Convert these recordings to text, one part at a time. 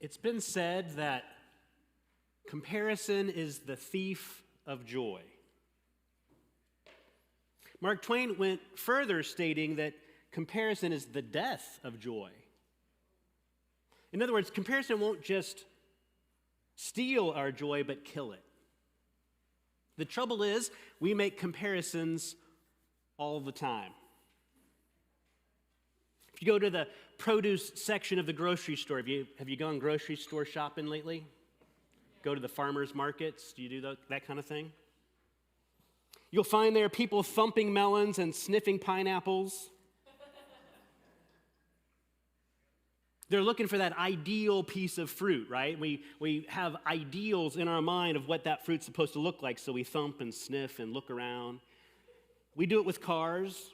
It's been said that comparison is the thief of joy. Mark Twain went further, stating that comparison is the death of joy. In other words, comparison won't just steal our joy, but kill it. The trouble is, we make comparisons all the time. If you go to the produce section of the grocery store, have you gone grocery store shopping lately? Go to the farmers markets? Do you do that kind of thing? You'll find there people thumping melons and sniffing pineapples. They're looking for that ideal piece of fruit, right? We have ideals in our mind of what that fruit's supposed to look like, so we thump and sniff and look around. We do it with cars,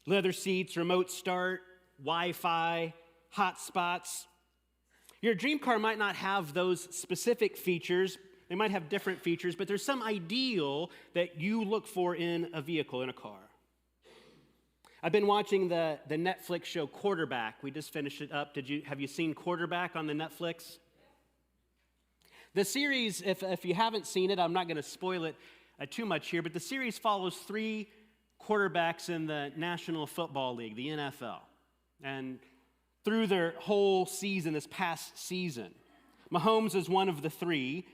leather seats, remote start, Wi-Fi, hotspots. Your dream car might not have those specific features. They might have different features, but there's some ideal that you look for in a vehicle, in a car. I've been watching the Netflix show Quarterback. We just finished it up. Have you seen Quarterback on the Netflix? The series, if you haven't seen it, I'm not going to spoil it too much here, but the series follows 3 quarterbacks in the National Football League, the NFL. And through their whole season, this past season, Mahomes is one of the 3.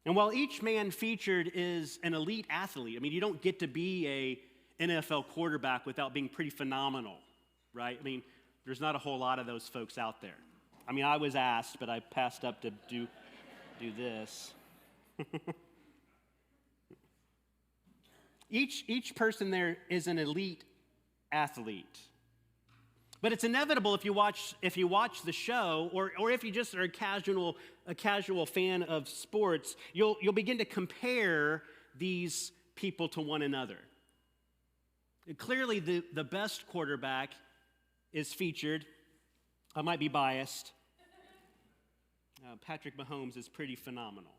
And while each man featured is an elite athlete, I mean, you don't get to be a NFL quarterback without being pretty phenomenal, right? I mean, there's not a whole lot of those folks out there. I mean, I was asked, but I passed up to do this. Each person there is an elite athlete. But it's inevitable if you watch the show, or if you just are a casual fan of sports, you'll begin to compare these people to one another. Clearly, the best quarterback is featured. I might be biased. Patrick Mahomes is pretty phenomenal.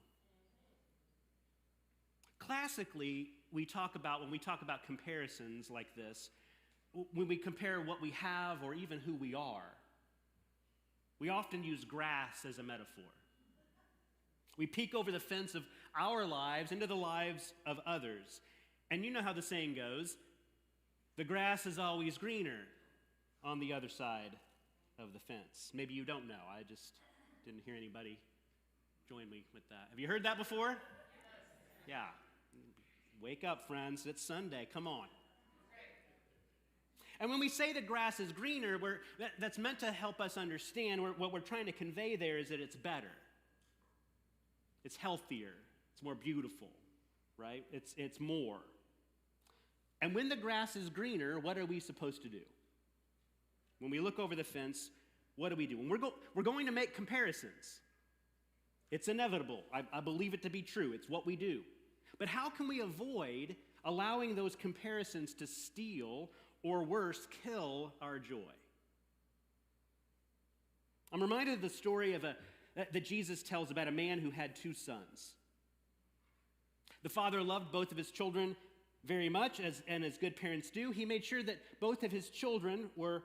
Classically, when we talk about comparisons like this, when we compare what we have or even who we are, we often use grass as a metaphor. We peek over the fence of our lives into the lives of others. And you know how the saying goes, the grass is always greener on the other side of the fence. Maybe you don't know. I just didn't hear anybody join me with that. Have you heard that before? Yeah. Wake up, friends. It's Sunday. Come on. And when we say the grass is greener, that's meant to help us understand what we're trying to convey there is that it's better. It's healthier. It's more beautiful, right? It's more. And when the grass is greener, what are we supposed to do? When we look over the fence, what do we do? When we're going to make comparisons. It's inevitable. I believe it to be true. It's what we do. But how can we avoid allowing those comparisons to steal or worse, kill our joy? I'm reminded of the story that Jesus tells about a man who had 2 sons. The father loved both of his children very much, and as good parents do. He made sure that both of his children were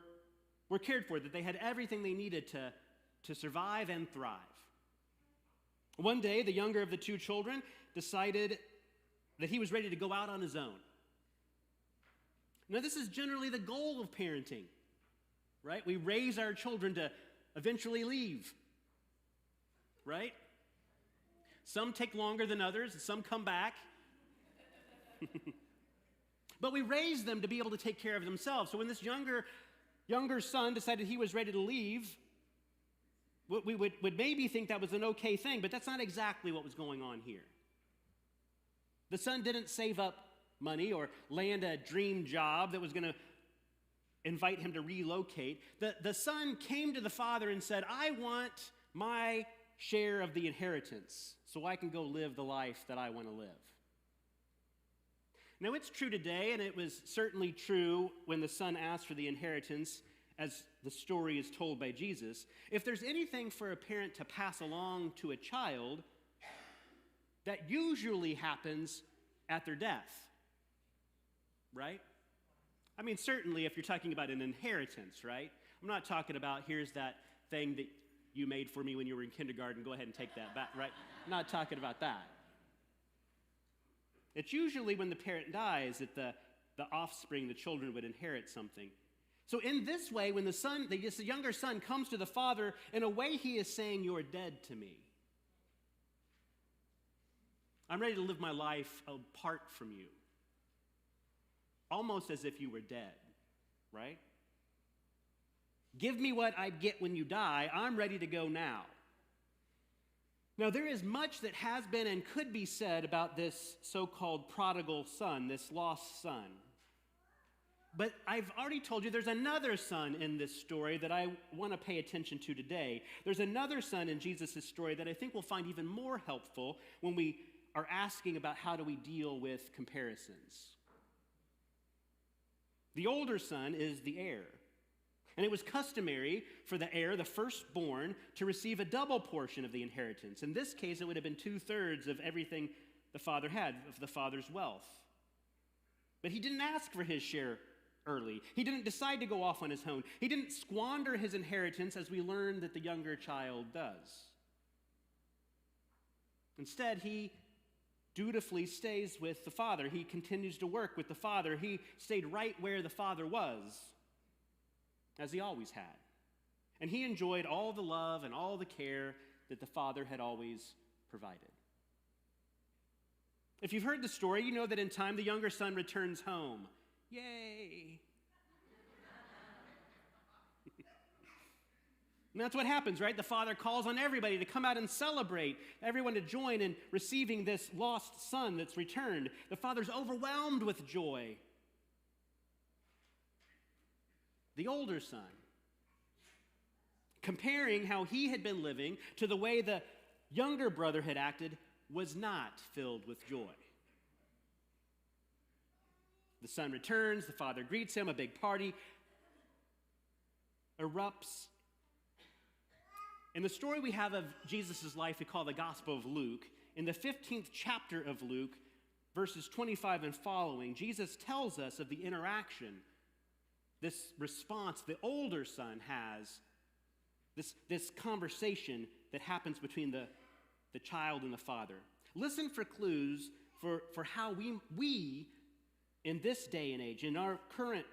cared for, that they had everything they needed to survive and thrive. One day, the younger of the 2 children decided that he was ready to go out on his own. Now, this is generally the goal of parenting, right? We raise our children to eventually leave, right? Some take longer than others, and some come back. But we raise them to be able to take care of themselves. So when this younger son decided he was ready to leave, we would maybe think that was an okay thing, but that's not exactly what was going on here. The son didn't save up money or land a dream job that was going to invite him to relocate. The son came to the father and said, I want my share of the inheritance so I can go live the life that I want to live. Now, it's true today, and it was certainly true when the son asked for the inheritance, as the story is told by Jesus. If there's anything for a parent to pass along to a child, that usually happens at their death, right? I mean, certainly if you're talking about an inheritance, right? I'm not talking about here's that thing that you made for me when you were in kindergarten. Go ahead and take that back, right? I'm not talking about that. It's usually when the parent dies that the offspring, the children, would inherit something. So in this way, when the younger son comes to the father, in a way he is saying, you're dead to me. I'm ready to live my life apart from you. Almost as if you were dead, right? Give me what I'd get when you die. I'm ready to go now. Now, there is much that has been and could be said about this so-called prodigal son, this lost son. But I've already told you there's another son in this story that I want to pay attention to today. There's another son in Jesus' story that I think we'll find even more helpful when we are asking about how do we deal with comparisons. The older son is the heir. And it was customary for the heir, the firstborn, to receive a double portion of the inheritance. In this case, it would have been 2/3 of everything the father had, of the father's wealth. But he didn't ask for his share early. He didn't decide to go off on his own. He didn't squander his inheritance as we learn that the younger child does. Instead, he dutifully stays with the father. He continues to work with the father. He stayed right where the father was, as he always had. And he enjoyed all the love and all the care that the father had always provided. If you've heard the story, you know that in time the younger son returns home. Yay! And that's what happens, right? The father calls on everybody to come out and celebrate, everyone to join in receiving this lost son that's returned. The father's overwhelmed with joy. The older son, comparing how he had been living to the way the younger brother had acted, was not filled with joy. The son returns, the father greets him, a big party erupts. In the story we have of Jesus' life, we call the Gospel of Luke. In the 15th chapter of Luke, verses 25 and following, Jesus tells us of the interaction, this response the older son has, this conversation that happens between the child and the father. Listen for clues for how we, in this day and age, in our current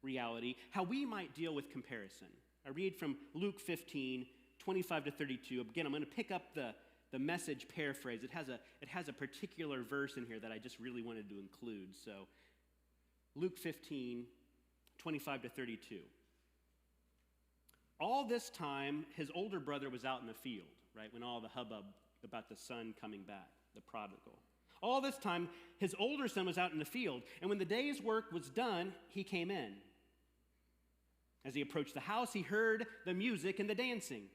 reality, how we might deal with comparison. I read from Luke 15, 25 to 32. Again, I'm going to pick up the Message paraphrase. It has a particular verse in here that I just really wanted to include. So, Luke 15, 25 to 32. All this time, his older brother was out in the field, right, when all the hubbub about the son coming back, the prodigal. All this time, his older son was out in the field, and when the day's work was done, he came in. As he approached the house, he heard the music and the dancing.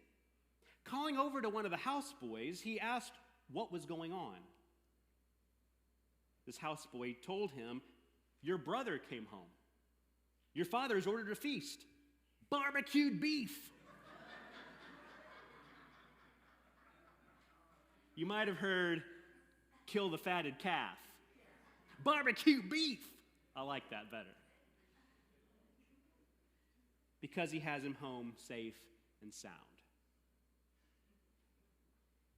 Calling over to one of the houseboys, he asked what was going on. This houseboy told him, "Your brother came home. Your father has ordered a feast. Barbecued beef." You might have heard, "Kill the fatted calf." Barbecue beef. I like that better. Because he has him home safe and sound.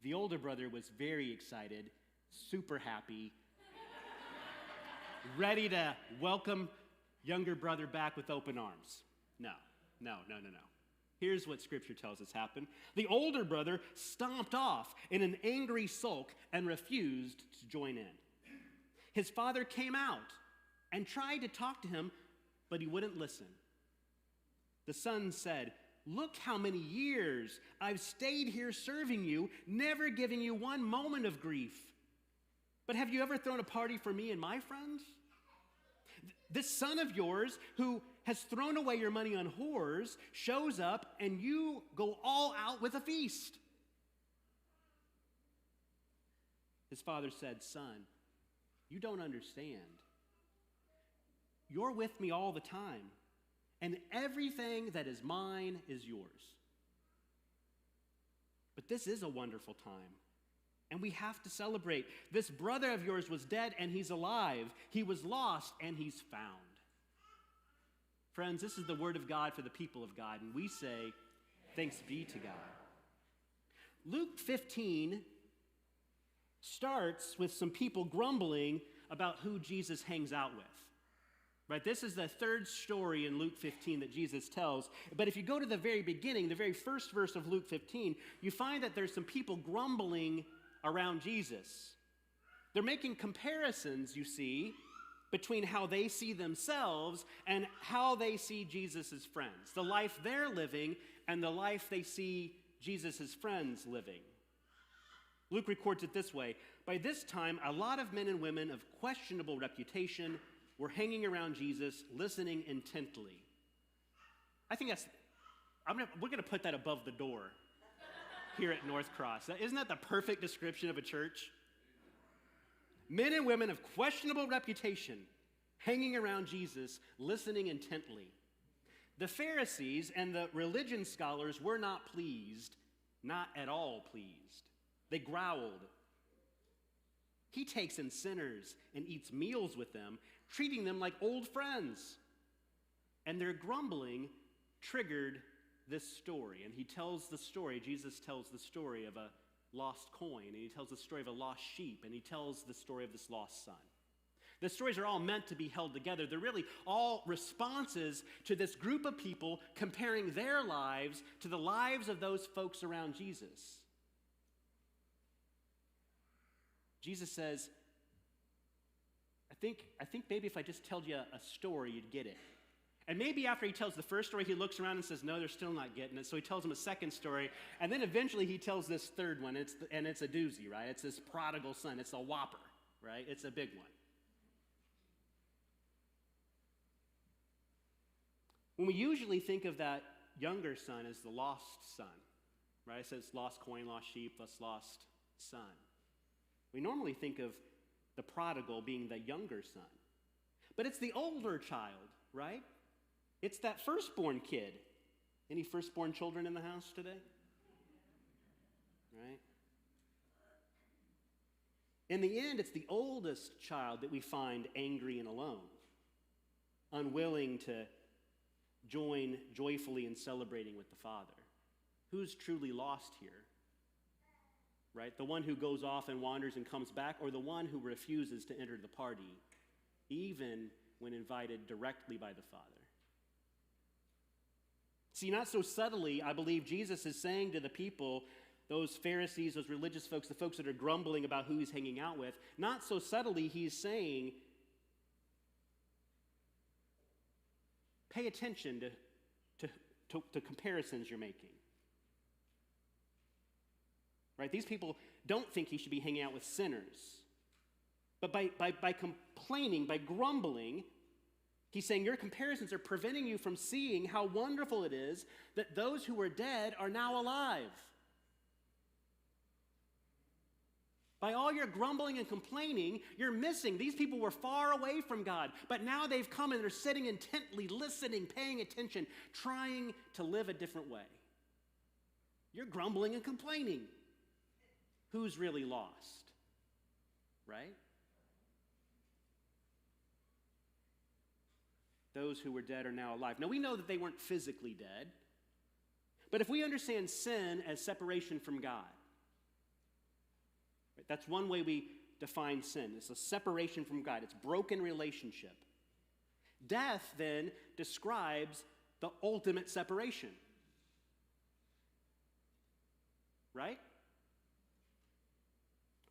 The older brother was very excited, super happy, ready to welcome younger brother back with open arms. No. Here's what Scripture tells us happened. The older brother stomped off in an angry sulk and refused to join in. His father came out and tried to talk to him, but he wouldn't listen. The son said, "Look how many years I've stayed here serving you, never giving you one moment of grief. But have you ever thrown a party for me and my friends? This son of yours who has thrown away your money on whores shows up and you go all out with a feast." His father said, "Son, you don't understand. You're with me all the time, and everything that is mine is yours. But this is a wonderful time, and we have to celebrate. This brother of yours was dead, and he's alive. He was lost, and he's found." Friends, this is the word of God for the people of God, and we say, thanks be to God. Luke 15 starts with some people grumbling about who Jesus hangs out with. Right? This is the third story in Luke 15 that Jesus tells. But if you go to the very beginning, the very first verse of Luke 15, you find that there's some people grumbling around Jesus. They're making comparisons, you see, between how they see themselves and how they see Jesus' friends. The life they're living and the life they see Jesus' friends living. Luke records it this way. By this time, a lot of men and women of questionable reputation were hanging around Jesus, listening intently. I think we're going to put that above the door here at North Cross. Isn't that the perfect description of a church? Men and women of questionable reputation hanging around Jesus, listening intently. The Pharisees and the religion scholars were not pleased, not at all pleased. They growled. He takes in sinners and eats meals with them, treating them like old friends. And their grumbling triggered this story. And he tells the story, Jesus tells the story of a lost coin, and he tells the story of a lost sheep, and he tells the story of this lost son. The stories are all meant to be held together. They're really all responses to this group of people comparing their lives to the lives of those folks around Jesus. Jesus says, I think maybe if I just told you a story, you'd get it. And maybe after he tells the first story, he looks around and says, no, they're still not getting it. So he tells them a second story. And then eventually he tells this third one. And it's a doozy, right? It's this prodigal son. It's a whopper, right? It's a big one. When we usually think of that younger son as the lost son, right? It says lost coin, lost sheep, lost son. We normally think of the prodigal being the younger son. But it's the older child, right? It's that firstborn kid. Any firstborn children in the house today? Right? In the end, it's the oldest child that we find angry and alone, unwilling to join joyfully in celebrating with the Father. Who's truly lost here? Right? The one who goes off and wanders and comes back, or the one who refuses to enter the party, even when invited directly by the Father? See, not so subtly, I believe Jesus is saying to the people, those Pharisees, those religious folks, the folks that are grumbling about who he's hanging out with, not so subtly, he's saying, pay attention to comparisons you're making. Right? These people don't think he should be hanging out with sinners. But by complaining, by grumbling, he's saying your comparisons are preventing you from seeing how wonderful it is that those who were dead are now alive. By all your grumbling and complaining, you're missing. These people were far away from God, but now they've come and they're sitting intently, listening, paying attention, trying to live a different way. You're grumbling and complaining. Who's really lost? Right? Those who were dead are now alive. Now, we know that they weren't physically dead, but if we understand sin as separation from God, right, that's one way we define sin. It's a separation from God. It's broken relationship. Death, then, describes the ultimate separation. Right?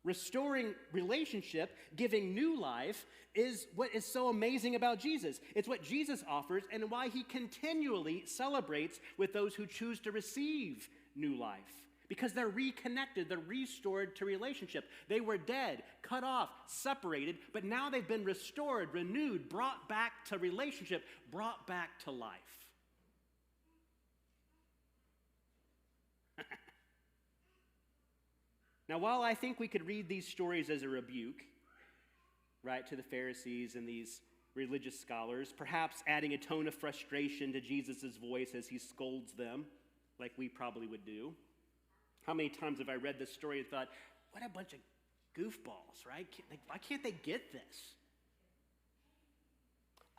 Restoring relationship, giving new life, is what is so amazing about Jesus. It's what Jesus offers and why he continually celebrates with those who choose to receive new life. Because they're reconnected, they're restored to relationship. They were dead, cut off, separated, but now they've been restored, renewed, brought back to relationship, brought back to life. Now, while I think we could read these stories as a rebuke, right, to the Pharisees and these religious scholars, perhaps adding a tone of frustration to Jesus' voice as he scolds them, like we probably would do. How many times have I read this story and thought, what a bunch of goofballs, right? Why can't they get this?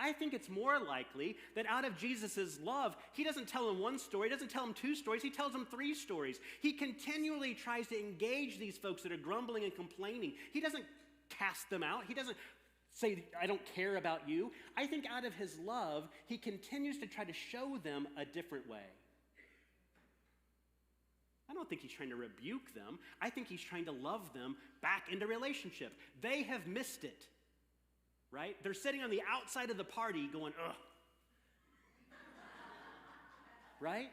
I think it's more likely that out of Jesus' love, he doesn't tell them one story, he doesn't tell them two stories, he tells them three stories. He continually tries to engage these folks that are grumbling and complaining. He doesn't cast them out. He doesn't say, I don't care about you. I think out of his love, he continues to try to show them a different way. I don't think he's trying to rebuke them. I think he's trying to love them back into relationship. They have missed it. Right? They're sitting on the outside of the party going, ugh. Right?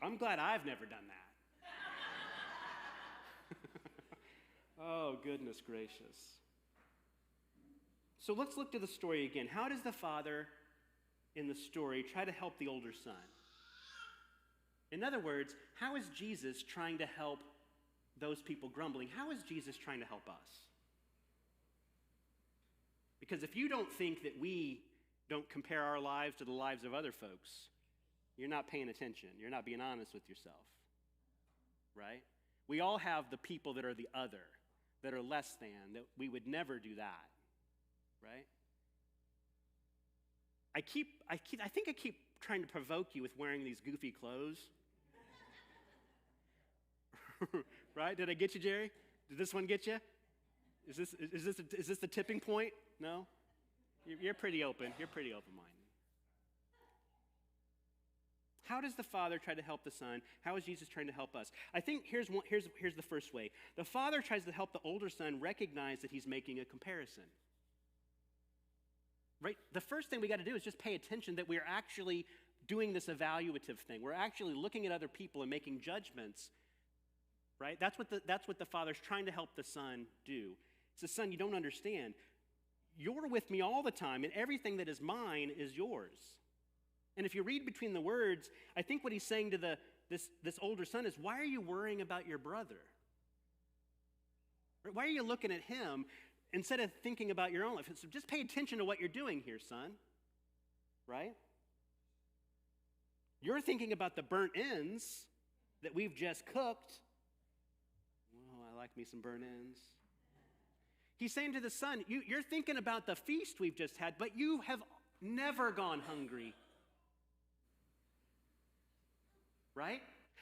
I'm glad I've never done that. Oh, goodness gracious. So let's look to the story again. How does the father in the story try to help the older son? In other words, how is Jesus trying to help those people grumbling? How is Jesus trying to help us? Because if you don't think that we don't compare our lives to the lives of other folks, you're not paying attention. You're not being honest with yourself, right? We all have the people that are the other, that are less than, that we would never do that, right? I think I keep trying to provoke you with wearing these goofy clothes. Right? Did I get you, Jerry? Did this one get you? Is this the tipping point? No? You're pretty open. You're pretty open-minded. How does the Father try to help the Son? How is Jesus trying to help us? I think here's the first way. The Father tries to help the older son recognize that he's making a comparison. Right? The first thing we got to do is just pay attention that we're actually doing this evaluative thing. We're actually looking at other people and making judgments. Right? That's what the Father's trying to help the Son do. He says, son, you don't understand. You're with me all the time, and everything that is mine is yours. And if you read between the words, I think what he's saying to this older son is, why are you worrying about your brother? Why are you looking at him instead of thinking about your own life? So just pay attention to what you're doing here, son. Right? You're thinking about the burnt ends that we've just cooked. Well, I like me some burnt ends. He's saying to the son, you're thinking about the feast we've just had, but you have never gone hungry. Right?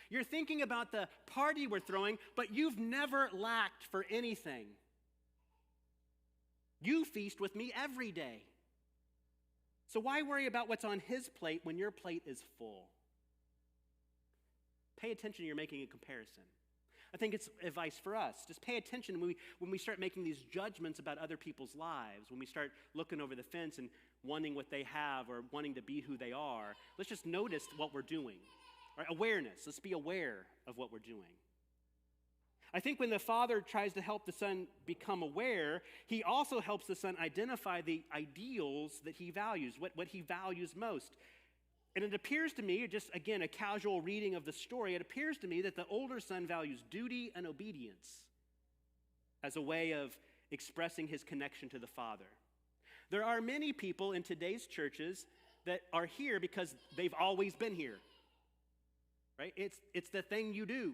You're thinking about the party we're throwing, but you've never lacked for anything. You feast with me every day. So why worry about what's on his plate when your plate is full? Pay attention, you're making a comparison. I think it's advice for us. Just pay attention when we start making these judgments about other people's lives, when we start looking over the fence and wanting what they have or wanting to be who they are. Let's just notice what we're doing. Right? Awareness. Let's be aware of what we're doing. I think when the father tries to help the son become aware, he also helps the son identify the ideals that he values, what he values most. And it appears to me, just again, a casual reading of the story, it appears to me that the older son values duty and obedience as a way of expressing his connection to the father. There are many people in today's churches that are here because they've always been here. Right? It's the thing you do.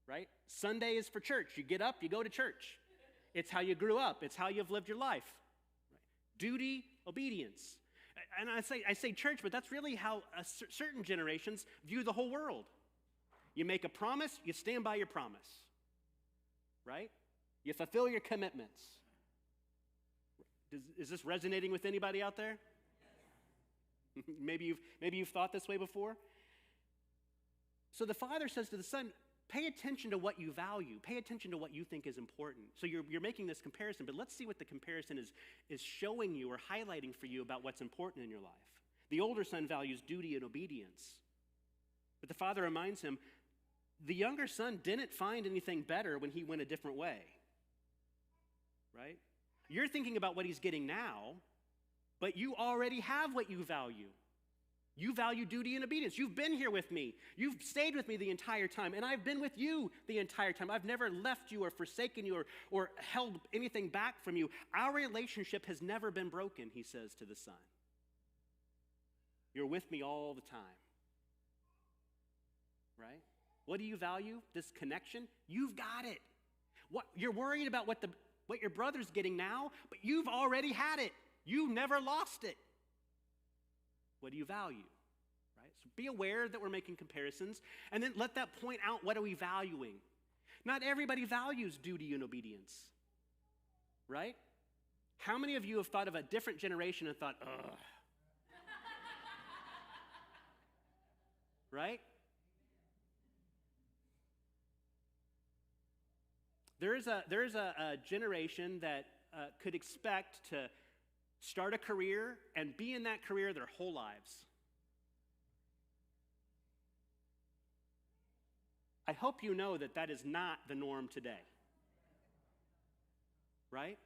Right? Sunday is for church. You get up, you go to church. It's how you grew up. It's how you've lived your life. Right? Duty, obedience. And I say church, but that's really how certain generations view the whole world. You make a promise, you stand by your promise. Right? You fulfill your commitments. Is this resonating with anybody out there? Maybe you've thought this way before. So the father says to the son, pay attention to what you value. Pay attention to what you think is important. So you're making this comparison, but let's see what the comparison is showing you or highlighting for you about what's important in your life. The older son values duty and obedience. But the father reminds him, the younger son didn't find anything better when he went a different way. Right? You're thinking about what he's getting now, but you already have what you value. You value duty and obedience. You've been here with me. You've stayed with me the entire time, and I've been with you the entire time. I've never left you or forsaken you or held anything back from you. Our relationship has never been broken, he says to the son. You're with me all the time. Right? What do you value? This connection? You've got it. You're worried about what what your brother's getting now, but you've already had it. You never lost it. What do you value? Right? So be aware that we're making comparisons, and then let that point out, what are we valuing? Not everybody values duty and obedience, right? How many of you have thought of a different generation and thought, ugh? Right? There is a generation that could expect to start a career and be in that career their whole lives. I hope you know that that is not the norm today. Right?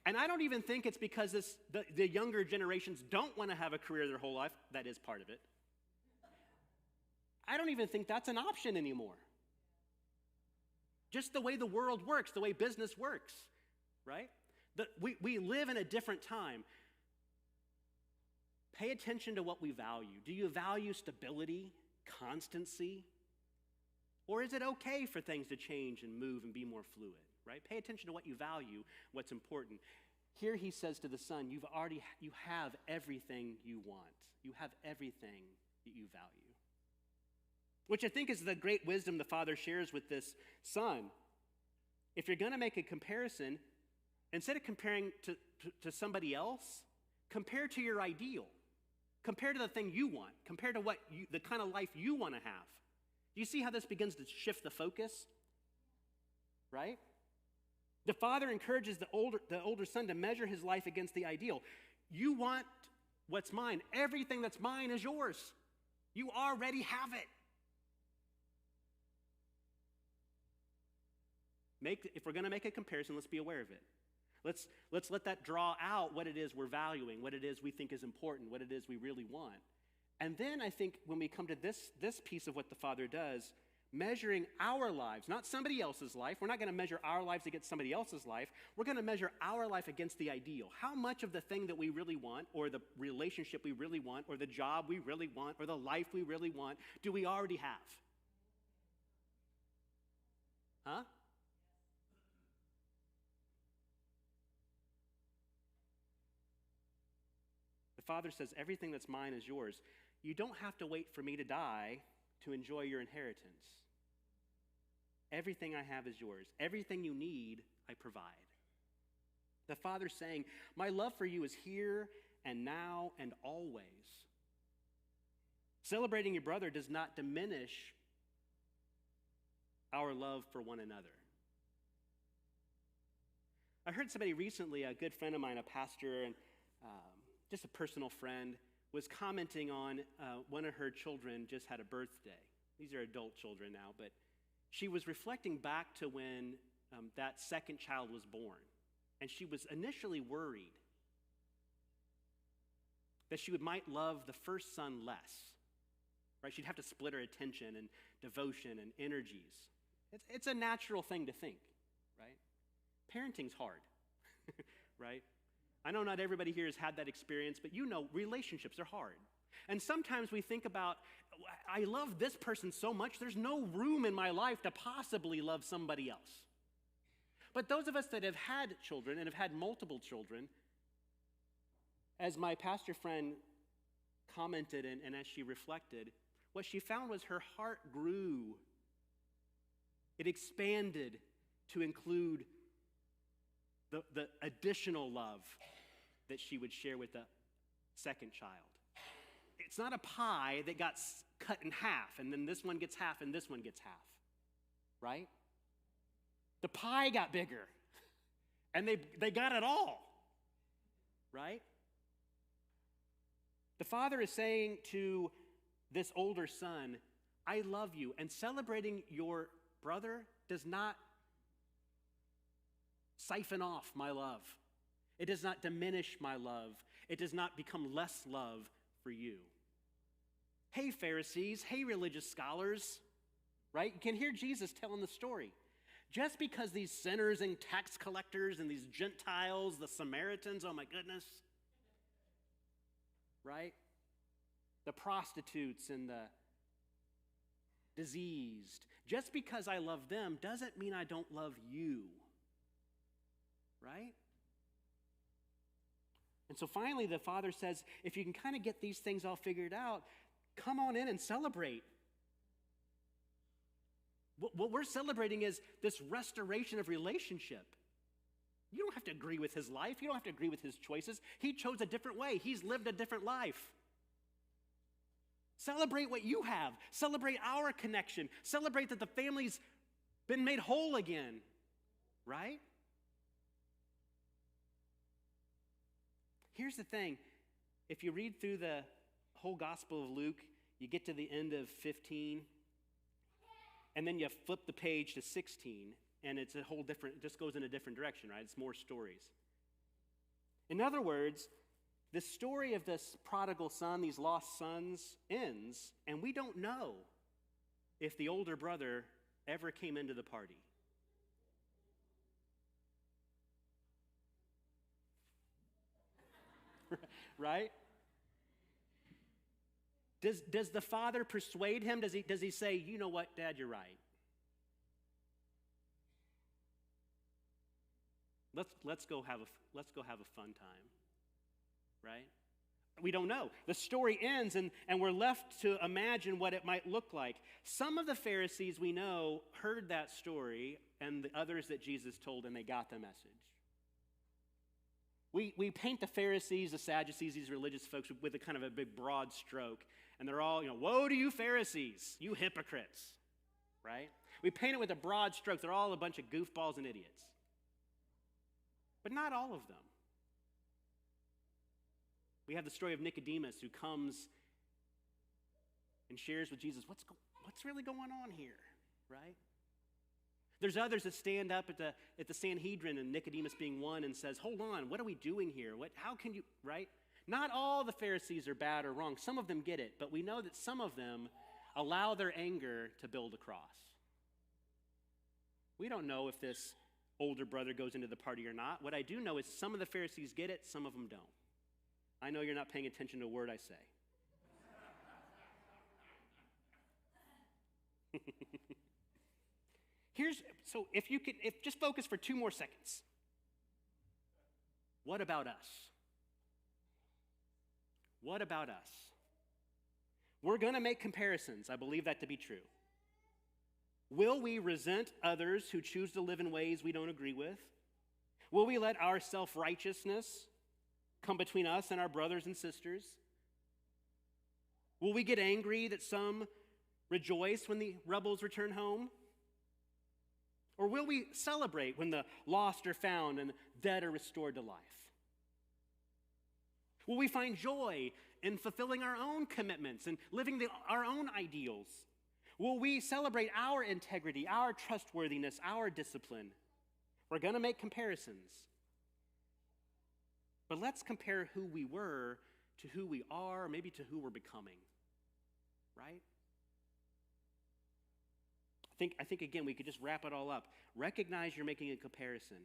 And I don't even think it's because the younger generations don't want to have a career their whole life. That is part of it. I don't even think that's an option anymore. Just the way the world works, the way business works, right? We live in a different time. Pay attention to what we value. Do you value stability, constancy? Or is it okay for things to change and move and be more fluid, right? Pay attention to what you value, what's important. Here he says to the son, you have everything you want. You have everything that you value. Which I think is the great wisdom the father shares with this son. If you're going to make a comparison, instead of comparing to somebody else, compare to your ideal. Compare to the thing you want. Compare to the kind of life you want to have. Do you see how this begins to shift the focus? Right? The father encourages the older son to measure his life against the ideal. You want what's mine. Everything that's mine is yours. You already have it. If we're going to make a comparison, let's be aware of it. Let's let that draw out what it is we're valuing, what it is we think is important, what it is we really want. And then I think when we come to this piece of what the Father does, measuring our lives, not somebody else's life. We're not going to measure our lives against somebody else's life. We're going to measure our life against the ideal. How much of the thing that we really want, or the relationship we really want, or the job we really want, or the life we really want, do we already have? Huh? The Father says, everything that's mine is yours. You don't have to wait for me to die to enjoy your inheritance. Everything I have is yours. Everything you need, I provide. The Father's saying, my love for you is here and now and always. Celebrating your brother does not diminish our love for one another. I heard somebody recently, a good friend of mine, a pastor, and just a personal friend, was commenting on one of her children just had a birthday. These are adult children now, but she was reflecting back to when that second child was born. And she was initially worried that she might love the first son less, right? She'd have to split her attention and devotion and energies. It's a natural thing to think, right? Parenting's hard, right? I know not everybody here has had that experience, but you know relationships are hard. And sometimes we think about, I love this person so much, there's no room in my life to possibly love somebody else. But those of us that have had children and have had multiple children, as my pastor friend commented and as she reflected, what she found was her heart grew. It expanded to include the additional love that she would share with the second child. It's not a pie that got cut in half, and then this one gets half and this one gets half, right? The pie got bigger, and they got it all, right? The Father is saying to this older son, I love you, and celebrating your brother does not siphon off my love. It does not diminish my love. It does not become less love for you. Hey, Pharisees. Hey, religious scholars. Right? You can hear Jesus telling the story. Just because these sinners and tax collectors and these Gentiles, the Samaritans, oh my goodness. Right? The prostitutes and the diseased. Just because I love them doesn't mean I don't love you. Right? And so finally, the Father says, if you can kind of get these things all figured out, come on in and celebrate. What we're celebrating is this restoration of relationship. You don't have to agree with his life. You don't have to agree with his choices. He chose a different way. He's lived a different life. Celebrate what you have. Celebrate our connection. Celebrate that the family's been made whole again. Right? Here's the thing. If you read through the whole Gospel of Luke, you get to the end of 15, and then you flip the page to 16, and it's a whole different, it just goes in a different direction, right? It's more stories. In other words, the story of this prodigal son, these lost sons, ends, and we don't know if the older brother ever came into the party. Right? Does the father persuade him? Does he say, you know what, Dad, you're right? Let's go have a fun time. Right? We don't know. The story ends, and we're left to imagine what it might look like. Some of the Pharisees we know heard that story, and the others that Jesus told, and they got the message. We paint the Pharisees, the Sadducees, these religious folks with a kind of a big broad stroke, and they're all, woe to you Pharisees, you hypocrites, right? We paint it with a broad stroke. They're all a bunch of goofballs and idiots. But not all of them. We have the story of Nicodemus who comes and shares with Jesus, what's really going on here, right? There's others that stand up at the Sanhedrin, and Nicodemus being one, and says, hold on, what are we doing here? How can you, right? Not all the Pharisees are bad or wrong. Some of them get it, but we know that some of them allow their anger to build a cross. We don't know if this older brother goes into the party or not. What I do know is some of the Pharisees get it, some of them don't. I know you're not paying attention to a word I say. If just focus for 2 more seconds. What about us? What about us? We're going to make comparisons. I believe that to be true. Will we resent others who choose to live in ways we don't agree with? Will we let our self-righteousness come between us and our brothers and sisters? Will we get angry that some rejoice when the rebels return home? Or will we celebrate when the lost are found and the dead are restored to life? Will we find joy in fulfilling our own commitments and living our own ideals? Will we celebrate our integrity, our trustworthiness, our discipline? We're going to make comparisons. But let's compare who we were to who we are, or maybe to who we're becoming. Right? I think again, we could just wrap it all up. Recognize you're making a comparison.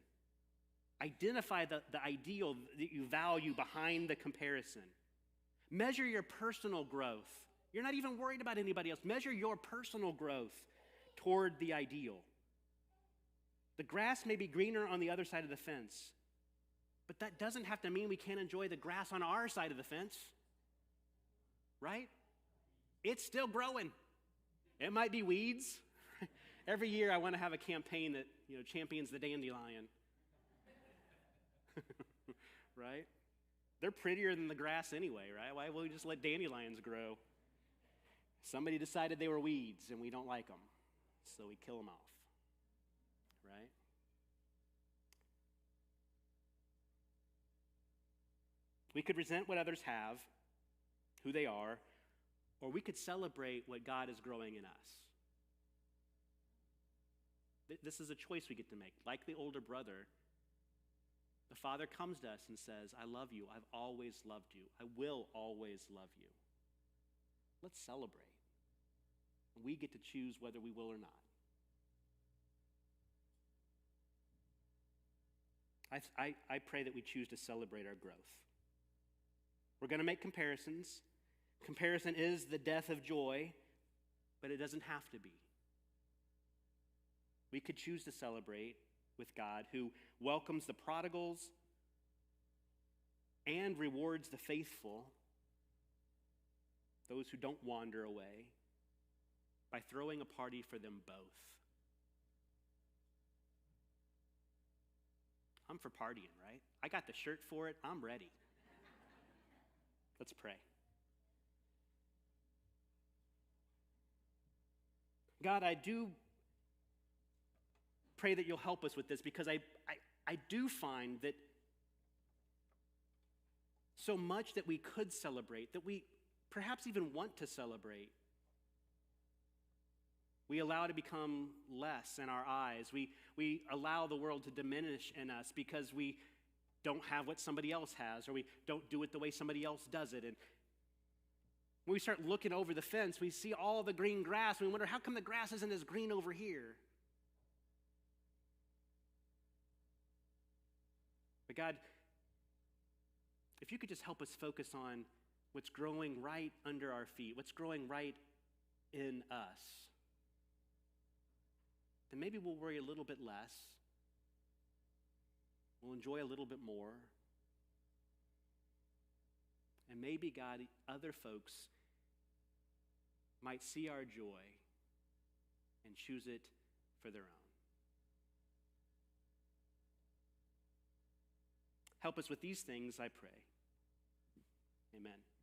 Identify the ideal that you value behind the comparison. Measure your personal growth. You're not even worried about anybody else. Measure your personal growth toward the ideal. The grass may be greener on the other side of the fence, but that doesn't have to mean we can't enjoy the grass on our side of the fence. Right? It's still growing. It might be weeds. Every year I want to have a campaign that, champions the dandelion. Right? They're prettier than the grass anyway, right? Why will we just let dandelions grow? Somebody decided they were weeds and we don't like them, so we kill them off. Right? We could resent what others have, who they are, or we could celebrate what God is growing in us. This is a choice we get to make. Like the older brother, the father comes to us and says, I love you. I've always loved you. I will always love you. Let's celebrate. We get to choose whether we will or not. I pray that we choose to celebrate our growth. We're going to make comparisons. Comparison is the death of joy. but it doesn't have to be. We could choose to celebrate with God, who welcomes the prodigals and rewards the faithful, those who don't wander away, by throwing a party for them both. I'm for partying, right? I got the shirt for it. I'm ready. Let's pray. God, I do pray that you'll help us with this, because I do find that so much that we could celebrate, that we perhaps even want to celebrate, we allow to become less in our eyes. We allow the world to diminish in us because we don't have what somebody else has, or we don't do it the way somebody else does it. And when we start looking over the fence, we see all the green grass, and we wonder, how come the grass isn't as green over here? But God, if you could just help us focus on what's growing right under our feet, what's growing right in us, then maybe we'll worry a little bit less. We'll enjoy a little bit more. And maybe, God, other folks might see our joy and choose it for their own. Help us with these things, I pray. Amen.